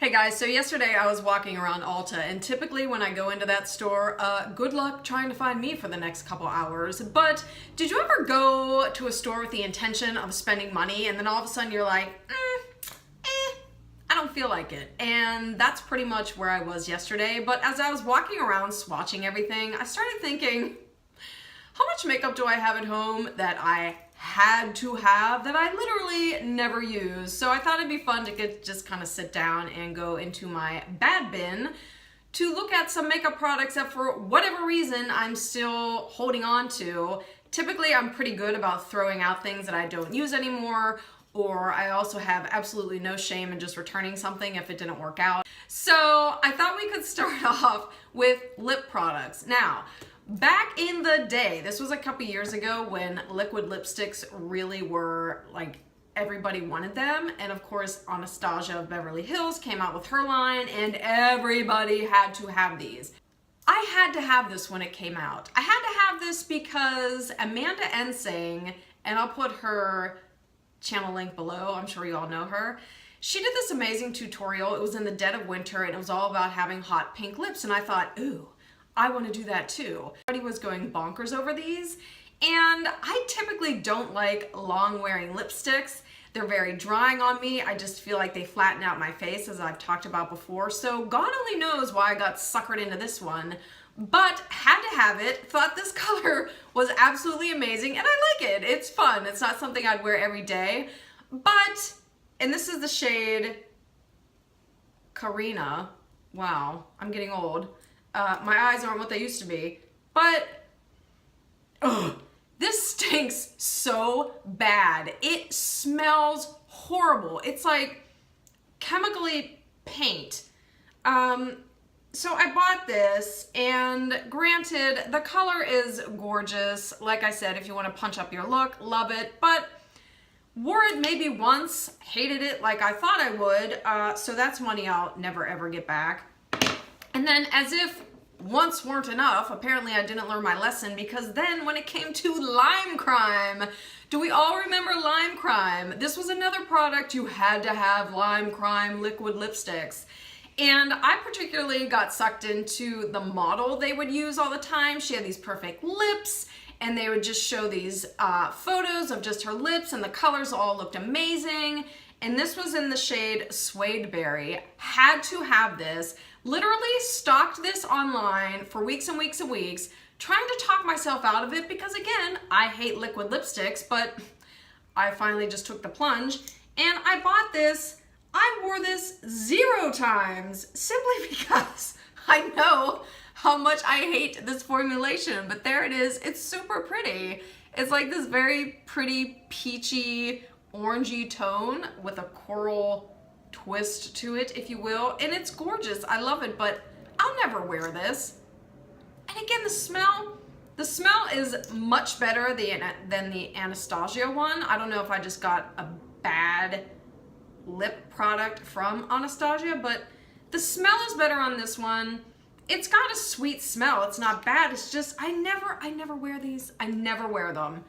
Hey guys, so yesterday I was walking around Ulta, and typically when I go into that store, good luck trying to find me for the next couple hours. But did you ever go to a store with the intention of spending money and then all of a sudden you're like, I don't feel like it? And that's pretty much where I was yesterday. But as I was walking around swatching everything, I started thinking, how much makeup do I have at home that I had to have that I literally never use? So I thought it'd be fun to just kind of sit down and go into my bad bin to look at some makeup products that for whatever reason I'm still holding on to. Typically I'm pretty good about throwing out things that I don't use anymore, or I also have absolutely no shame in just returning something if it didn't work out. So I thought we could start off with lip products. Now, back in the day, this was a couple years ago when liquid lipsticks really were like, everybody wanted them. And of course, Anastasia of Beverly Hills came out with her line and everybody had to have these. I had to have this when it came out. I had to have this because Amanda Ensing, and I'll put her channel link below, I'm sure you all know her. She did this amazing tutorial. It was in the dead of winter and it was all about having hot pink lips, and I thought, ooh, I want to do that too. Everybody was going bonkers over these, and I typically don't like long wearing lipsticks. They're very drying on me. I just feel like they flatten out my face, as I've talked about before. So God only knows why I got suckered into this one, but had to have it. Thought this color was absolutely amazing, and I like it. It's fun. It's not something I'd wear every day, but, and this is the shade Karina. Wow, I'm getting old. My eyes aren't what they used to be, but this stinks so bad. It smells horrible. It's like chemically paint. So I bought this, and granted, the color is gorgeous. Like I said, if you want to punch up your look, love it, but wore it maybe once, hated it like I thought I would, so that's money I'll never ever get back. And then, as if once weren't enough, apparently I didn't learn my lesson, because then when it came to Lime Crime, do we all remember Lime Crime? This was another product you had to have, Lime Crime liquid lipsticks. And I particularly got sucked into the model they would use all the time. She had these perfect lips, and they would just show these photos of just her lips, and the colors all looked amazing. And this was in the shade Suede Berry. Had to have this. Literally stocked this online for weeks and weeks and weeks, trying to talk myself out of it because, again, I hate liquid lipsticks, but I finally just took the plunge and I bought this. I wore this 0 times simply because I know how much I hate this formulation, but there it is. It's super pretty. It's like this very pretty peachy orangey tone with a coral twist to it, if you will, and it's gorgeous. I love it, but I'll never wear this. And again, the smell is much better than the Anastasia one. I don't know if I just got a bad lip product from Anastasia, but the smell is better on this one. It's got a sweet smell. It's not bad. It's just I never wear these. I never wear them.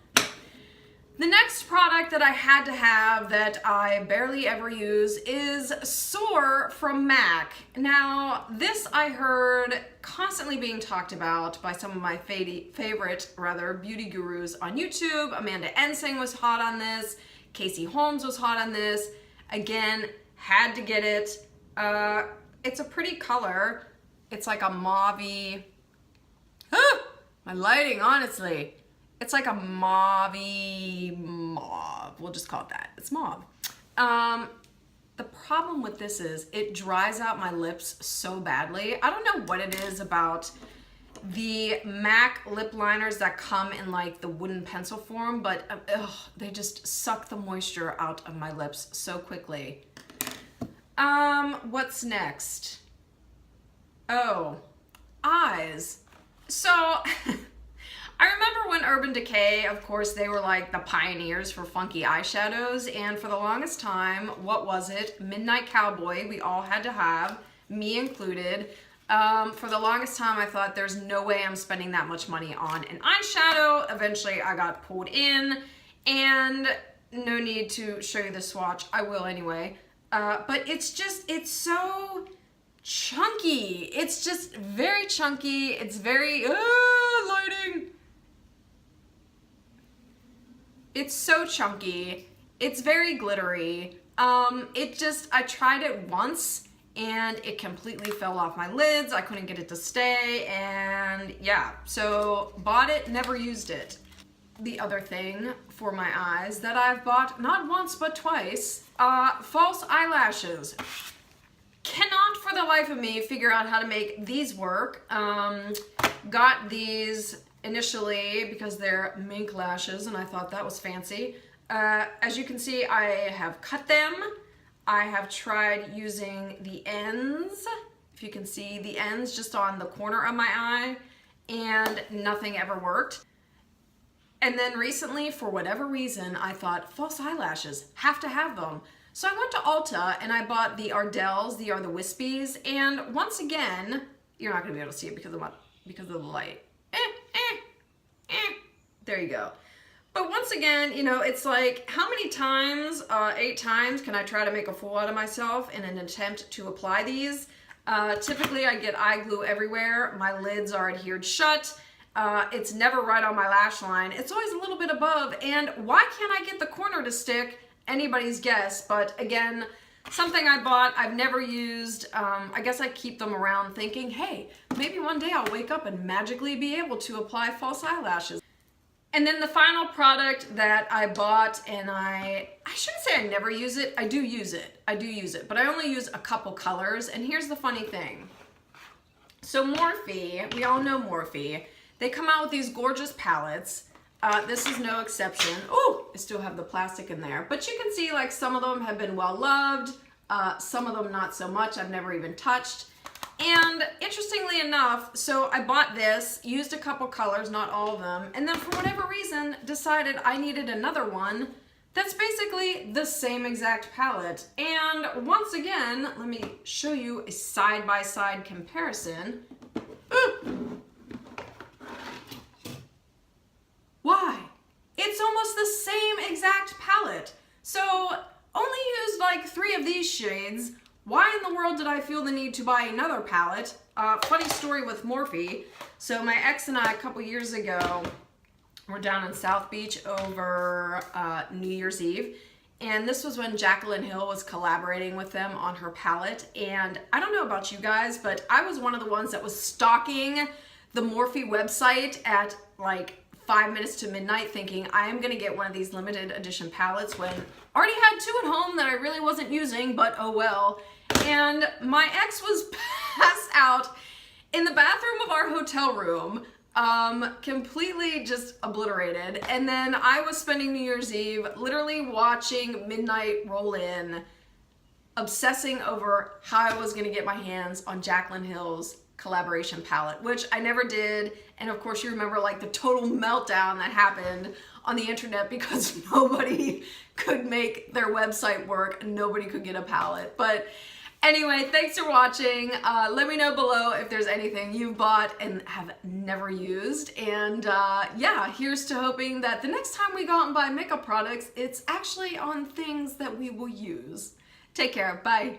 The next product that I had to have that I barely ever use is Soar from MAC. Now, this I heard constantly being talked about by some of my favorite beauty gurus on YouTube. Amanda Ensing was hot on this. Holmes was hot on this. Again, had to get it. It's a pretty color. It's like a mauve-y. My lighting, honestly. It's like a mauve-y mauve. We'll just call it that. It's mauve. The problem with this is it dries out my lips so badly. I don't know what it is about the MAC lip liners that come in like the wooden pencil form, but they just suck the moisture out of my lips so quickly. What's next? Oh, eyes. So I remember when Urban Decay, of course, they were like the pioneers for funky eyeshadows, and for the longest time, what was it? Midnight Cowboy, we all had to have, me included. For the longest time, I thought there's no way I'm spending that much money on an eyeshadow. Eventually, I got pulled in, and no need to show you the swatch. I will anyway. but it's so chunky. It's just very chunky. It's very, lighting. It's so chunky. It's very glittery. I tried it once and it completely fell off my lids. I couldn't get it to stay, and yeah, so bought it, never used it. The other thing for my eyes that I've bought not once but twice, false eyelashes. Cannot for the life of me figure out how to make these work. Got these initially because they're mink lashes and I thought that was fancy. As you can see, I have cut them. I have tried using the ends, if you can see the ends just on the corner of my eye, and nothing ever worked. And then recently, for whatever reason, I thought false eyelashes, have to have them. So I went to Ulta and I bought the Ardells, the Are the Wispies, and once again, you're not gonna be able to see it because of the light. There you go. But once again, you know, it's like, how many times, 8 times, can I try to make a fool out of myself in an attempt to apply these? Typically, I get eye glue everywhere. My lids are adhered shut. It's never right on my lash line. It's always a little bit above. And why can't I get the corner to stick? Anybody's guess. But again, something I bought, I've never used. I guess I keep them around thinking, hey, maybe one day I'll wake up and magically be able to apply false eyelashes. And then the final product that I bought, and I shouldn't say I never use it. I do use it, but I only use a couple colors. And here's the funny thing. So Morphe, we all know Morphe. They come out with these gorgeous palettes. This is no exception. Oh, I still have the plastic in there. But you can see like some of them have been well loved. Some of them not so much. I've never even touched. And interestingly enough, so I bought this, used a couple colors, not all of them, and then for whatever reason decided I needed another one that's basically the same exact palette. And once again, let me show you a side-by-side comparison. Why? It's almost the same exact palette. So only used like 3 of these shades. Why in the world did I feel the need to buy another palette? Funny story with Morphe. So my ex and I a couple years ago were down in South Beach over New Year's Eve. And this was when Jaclyn Hill was collaborating with them on her palette. And I don't know about you guys, but I was one of the ones that was stalking the Morphe website at like 5 minutes to midnight thinking I am gonna get one of these limited edition palettes when I already had 2 at home that I really wasn't using, but oh well. And my ex was passed out in the bathroom of our hotel room, completely just obliterated. And then I was spending New Year's Eve literally watching midnight roll in, obsessing over how I was gonna get my hands on Jaclyn Hill's collaboration palette, which I never did. And of course you remember like the total meltdown that happened on the internet because nobody could make their website work, nobody could get a palette. But anyway, thanks for watching. Let me know below if there's anything you've bought and have never used. And yeah, here's to hoping that the next time we go out and buy makeup products, it's actually on things that we will use. Take care, bye.